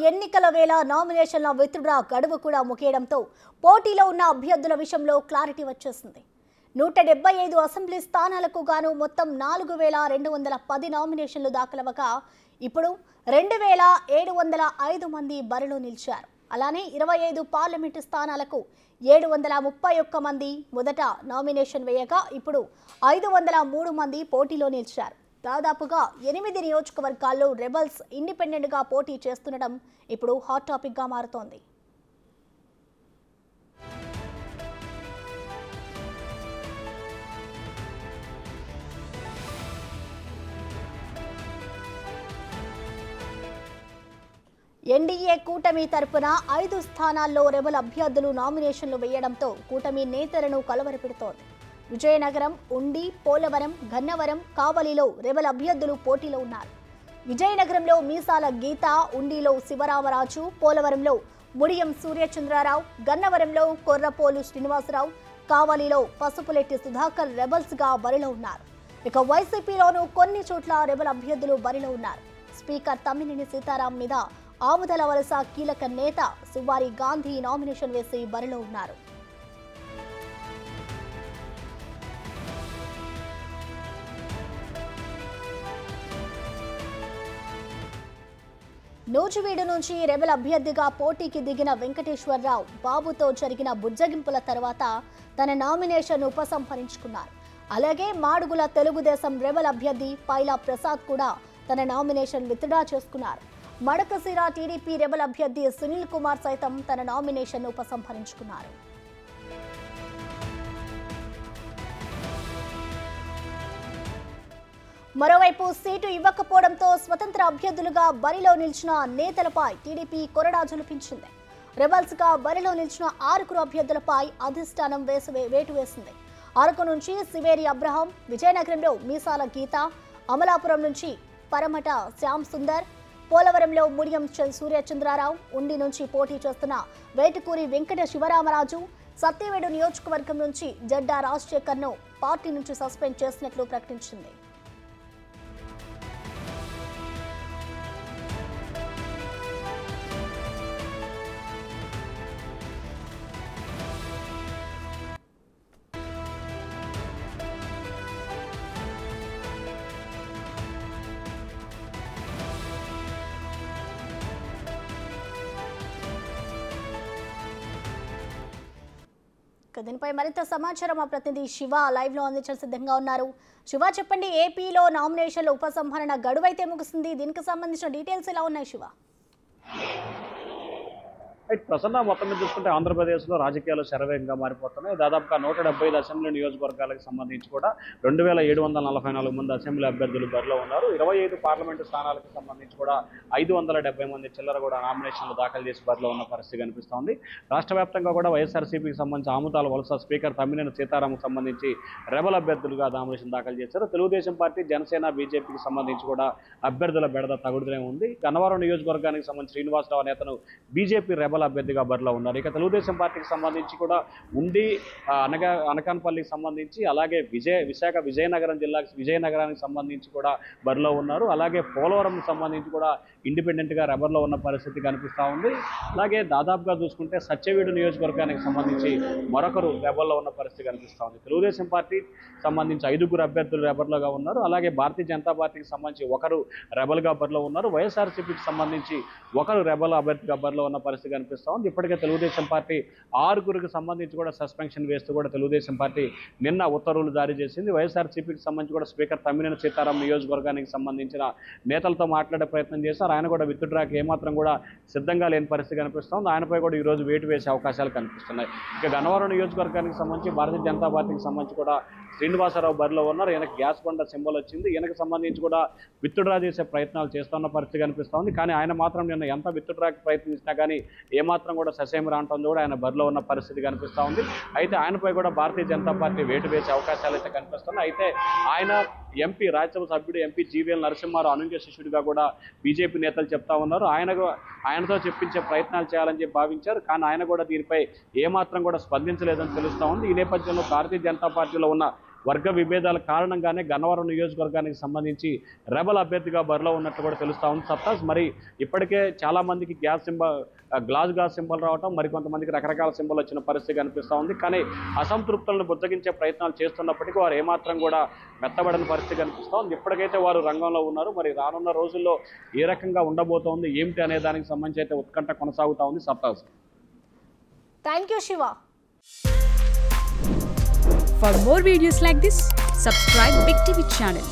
ఎన్నికల వేళ నామినేషన్ల విత్డ్రా గడువు కూడా ముగియడంతో పోటీలో ఉన్న అభ్యర్థుల విషయంలో క్లారిటీ వచ్చేసింది. 175 అసెంబ్లీ స్థానాలకు గాను మొత్తం 4210 నామినేషన్లు దాఖలవగా ఇప్పుడు 2705 మంది బరిలో నిలిచారు. అలానే 25 పార్లమెంటు స్థానాలకు 731 మంది మొదట నామినేషన్ వేయగా ఇప్పుడు 503 మంది పోటీలో నిలిచారు. దాదాపుగా 8 నియోజకవర్గాల్లో రెబల్స్ ఇండిపెండెంట్ గా పోటీ చేస్తుండడం ఇప్పుడు హాట్ టాపిక్ గా మారుతోంది. ఎన్డీఏ కూటమి తరపున 5 స్థానాల్లో రెబల్ అభ్యర్థులు నామినేషన్లు వేయడంతో కూటమి నేతలను కలవరపెడుతోంది. విజయనగరం, ఉండి, పోలవరం, గన్నవరం, కావలిలో రెబల్ అభ్యర్థులు పోటీలో ఉన్నారు. విజయనగరంలో మీసాల గీత, ఉండిలో శివరామరాజు, పోలవరంలో ముడియం సూర్యచంద్రరావు, గన్నవరంలో కొర్రపోలు శ్రీనివాసరావు, కావలిలో పసుపులెట్టి సుధాకర్ రెబల్స్ గా బరిలో ఉన్నారు. ఇక వైసీపీలోనూ కొన్ని చోట్ల రెబల్ అభ్యర్థులు బరిలో ఉన్నారు. స్పీకర్ తమ్మినేని సీతారాం మీద ఆముదల వలస కీలక నేత సువారి గాంధీ నామినేషన్ వేసి బరిలో ఉన్నారు. నూజివీడు నుంచి రెబల్ అభ్యర్థిగా పోటీకి దిగిన వెంకటేశ్వరరావు బాబుతో జరిగిన బుజ్జగింపుల తర్వాత తన నామినేషన్ ఉపసంహరించుకున్నారు. అలాగే మాడుగుల తెలుగుదేశం రెబల్ అభ్యర్థి పైలా ప్రసాద్ కూడా తన నామినేషన్ విత్డ్రా చేసుకున్నారు. మడకశిర టీడీపీ రెబల్ అభ్యర్థి సునీల్ కుమార్ సైతం తన నామినేషన్ ఉపసంహరించుకున్నారు. మరోవైపు సీటు ఇవ్వకపోవడంతో స్వతంత్ర అభ్యర్థులుగా బరిలో నిలిచిన నేతలపై టీడీపీ కొరడా జులిపించింది. రెబల్స్ గా బరిలో నిలిచిన 6 అభ్యర్థులపై అధిష్టానం వేటు వేసింది. అరకు నుంచి సివేరి అబ్రహం, విజయనగరంలో మీసాల గీత, అమలాపురం నుంచి పరమట శ్యామ్ సుందర్, పోలవరంలో ముడియం సూర్యచంద్రరావు, ఉండి నుంచి పోటీ చేస్తున్న వేటుకూరి వెంకట శివరామరాజు, సత్యవేడు నియోజకవర్గం నుంచి జడ్డా రాజశేఖర్ను పార్టీ నుంచి సస్పెండ్ చేసినట్లు ప్రకటించింది. దీనిపై మరింత సమాచారం మా ప్రతినిధి శివ లైవ్ లో అందించడం సిద్ధంగా ఉన్నారు. శివ, చెప్పండి, ఏపీలో నామినేషన్ల ఉపసంహరణ గడువైతే ముగిసింది. దీనికి సంబంధించిన డీటెయిల్స్ ఎలా ఉన్నాయి శివ? ప్రసన్న మొత్తం మీద చూసుకుంటే ఆంధ్రప్రదేశ్లో రాజకీయాలు శరవేగంగా మారిపోతున్నాయి. దాదాపుగా 175 అసెంబ్లీ నియోజకవర్గాలకు సంబంధించి కూడా 2744 మంది అసెంబ్లీ అభ్యర్థులు బరిలో ఉన్నారు. 25 పార్లమెంటు స్థానాలకు సంబంధించి కూడా 570 మంది చిల్లర కూడా నామినేషన్లు దాఖలు చేసి బరిలో ఉన్న పరిస్థితి కనిపిస్తోంది. రాష్ట్ర వ్యాప్తంగా కూడా వైఎస్ఆర్సీపీకి సంబంధించి ఆముదాల వలస స్పీకర్ తమ్మినేని సీతారాంకు సంబంధించి రెబల్ అభ్యర్థులుగా నామినేషన్ దాఖలు చేశారు. తెలుగుదేశం పార్టీ, జనసేన, బీజేపీకి సంబంధించి కూడా అభ్యర్థుల బెడద తగుడుతూనే ఉంది. గన్నవరం నియోజకవర్గానికి సంబంధించి శ్రీనివాసరావు నేతను బీజేపీ రెబల్ అభ్యర్థిగా బరిలో ఉన్నారు. ఇక తెలుగుదేశం పార్టీకి సంబంధించి కూడా ఉండి, అనకానపల్లికి సంబంధించి, అలాగే విశాఖ విజయనగరం జిల్లాకి విజయనగరానికి సంబంధించి కూడా బరిలో ఉన్నారు. అలాగే పోలవరం సంబంధించి కూడా ఇండిపెండెంట్గా రెబర్లో ఉన్న పరిస్థితి కనిపిస్తూ ఉంది. అలాగే దాదాపుగా చూసుకుంటే సత్యవేడు నియోజకవర్గానికి సంబంధించి మరొకరు రెబర్లో ఉన్న పరిస్థితి కనిపిస్తూ ఉంది. తెలుగుదేశం పార్టీ సంబంధించి 5 అభ్యర్థులు రెబర్లుగా ఉన్నారు. అలాగే భారతీయ జనతా పార్టీకి సంబంధించి ఒకరు రెబల్గా బరిలో ఉన్నారు. వైఎస్ఆర్సీపీకి సంబంధించి ఒకరు రెబల్ అభ్యర్థిగా బరిలో ఉన్న పరిస్థితి కనిపిస్తూ ఉంది. ఇప్పటికే తెలుగుదేశం పార్టీ 6 సంబంధించి కూడా సస్పెన్షన్ వేస్తూ కూడా తెలుగుదేశం పార్టీ నిన్న ఉత్తర్వులు జారీ చేసింది. వైఎస్ఆర్సీపీకి సంబంధించి కూడా స్పీకర్ తమ్మినేని సీతారాం నియోజకవర్గానికి సంబంధించిన నేతలతో మాట్లాడే ప్రయత్నం చేశారు. ఆయన కూడా విత్డ్రాకి ఏమాత్రం కూడా సిద్ధంగా లేని పరిస్థితి కనిపిస్తోంది. ఆయనపై కూడా ఈరోజు వేటు వేసే అవకాశాలు కనిపిస్తున్నాయి. ఇక గన్నవరం నియోజకవర్గానికి సంబంధించి భారతీయ జనతా పార్టీకి సంబంధించి కూడా శ్రీనివాసరావు బరిలో ఉన్నారు. ఈయనకు గ్యాస్ బండ సింబల్ వచ్చింది. ఈయనకు సంబంధించి కూడా విత్డ్రా చేసే ప్రయత్నాలు చేస్తున్న పరిస్థితి కనిపిస్తోంది. కానీ ఆయన మాత్రం నిన్న ఎంత విత్డ్రాకి ప్రయత్నించినా కానీ ఏమాత్రం కూడా ససేమిరా అంటుంది కూడా ఆయన బరిలో ఉన్న పరిస్థితి కనిపిస్తూ ఉంది. అయితే ఆయనపై కూడా భారతీయ జనతా పార్టీ వేటు వేసే అవకాశాలు అయితే కనిపిస్తున్నాయి. అయితే ఆయన ఎంపీ, రాజ్యసభ సభ్యుడు ఎంపీ జీవీఎల్ నరసింహారావు అనుంజ శిష్యుడిగా కూడా బీజేపీ నేతలు చెప్తా ఉన్నారు. ఆయనతో చెప్పించే ప్రయత్నాలు చేయాలని చెప్పి భావించారు. కానీ ఆయన కూడా దీనిపై ఏమాత్రం కూడా స్పందించలేదని తెలుస్తూ ఉంది. ఈ నేపథ్యంలో భారతీయ జనతా పార్టీలో ఉన్న వర్గ విభేదాల కారణంగానే గన్నవరం నియోజకవర్గానికి సంబంధించి రెబల్ అభ్యర్థిగా బరిలో ఉన్నట్లు కూడా తెలుస్తా ఉంది సత్తాజ్. మరి ఇప్పటికే చాలా మందికి గ్లాస్ సింబల్ రావటం, మరికొంతమందికి రకరకాల సింబల్ వచ్చిన పరిస్థితి కనిపిస్తూ ఉంది. కానీ అసంతృప్తులను బుజ్జగించే ప్రయత్నాలు చేస్తున్నప్పటికీ వారు ఏమాత్రం కూడా మెత్తబడిన పరిస్థితి కనిపిస్తూ ఉంది. ఇప్పటికైతే వారు రంగంలో ఉన్నారు. మరి రానున్న రోజుల్లో ఏ రకంగా ఉండబోతోంది ఏమిటి అనే దానికి సంబంధించి అయితే ఉత్కంఠ కొనసాగుతా ఉంది సత్తాజ్. Thank you Shiva. For more videos like this, subscribe Big TV channel.